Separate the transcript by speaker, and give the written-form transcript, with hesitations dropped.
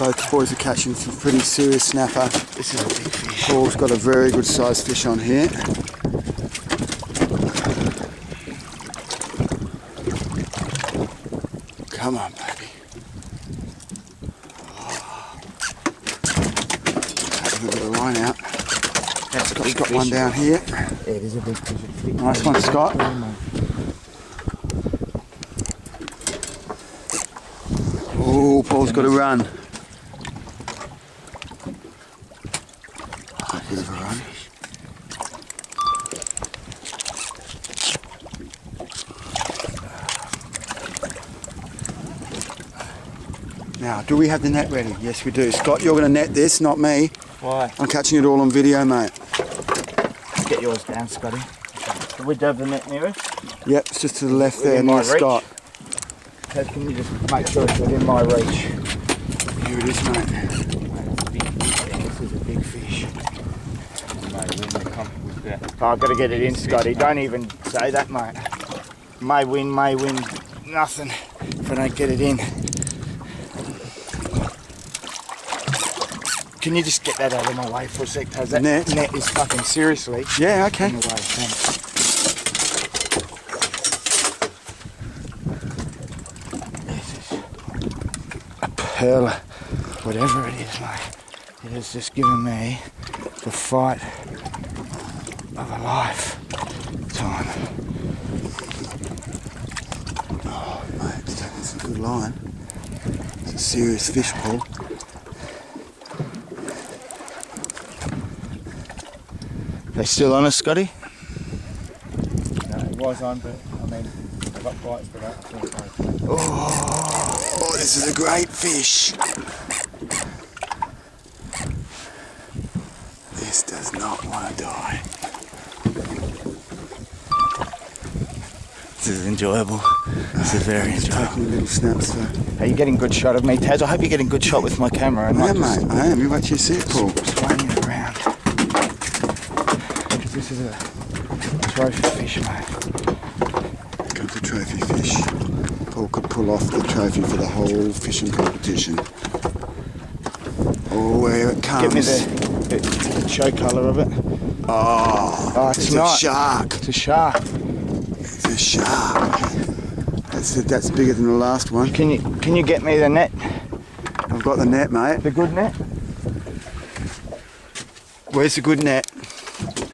Speaker 1: Both boys are catching some pretty serious snapper.
Speaker 2: This is a big fish.
Speaker 1: Paul's got a very good sized fish on here. Come on, baby. Oh. Taking a bit of line out. Scott's got one down here.
Speaker 2: Yeah, it is a big fish.
Speaker 1: Nice one, Scott. Oh, Paul's got to run. A bit of a run. Now, do we have the net ready? Yes, we do. Scott, you're going to net this, not me.
Speaker 2: Why?
Speaker 1: I'm catching it all on video, mate.
Speaker 2: Get yours down, Scotty. Do we have the net near us?
Speaker 1: Yep, it's just to the left there,
Speaker 2: Within my
Speaker 1: near
Speaker 2: reach?
Speaker 1: Scott.
Speaker 2: Okay, can you just make sure it's within my reach?
Speaker 1: Here it is, mate.
Speaker 2: This is a big fish. Oh, I've got to get it in, Scotty. Don't even say that, mate. May win, nothing if I don't get it in. Can you just get that out of my way for a sec? That net is fucking seriously.
Speaker 1: Yeah, okay.
Speaker 2: In the way, thanks. This is a pearl, whatever it is, mate. It has just given me the fight of a lifetime.
Speaker 1: Oh, mate, it's taking some good line. It's a serious fish, Paul.
Speaker 2: They still on us, Scotty? No, it was on, but I mean, I got bites for that.
Speaker 1: Oh, this is a great fish. This does not want to die.
Speaker 2: This is enjoyable. This is very enjoyable.
Speaker 1: Taking little snaps for...
Speaker 2: Are you getting a good shot of me, Taz? I hope you're getting a good shot with my camera. And
Speaker 1: I am, mate. I am. You wait till you see it, Paul.
Speaker 2: Swaying it around. Because this is a trophy fish, mate.
Speaker 1: Comes a trophy fish. Paul could pull off the trophy for the whole fishing competition. Oh, here it comes.
Speaker 2: Give me the show colour of it.
Speaker 1: Oh,
Speaker 2: it's
Speaker 1: it's
Speaker 2: not.
Speaker 1: a shark.
Speaker 2: It's a shark.
Speaker 1: It's a shark. That's bigger than the last one.
Speaker 2: Can you get me the net?
Speaker 1: I've got the net, mate.
Speaker 2: The good net?
Speaker 1: Where's the good net?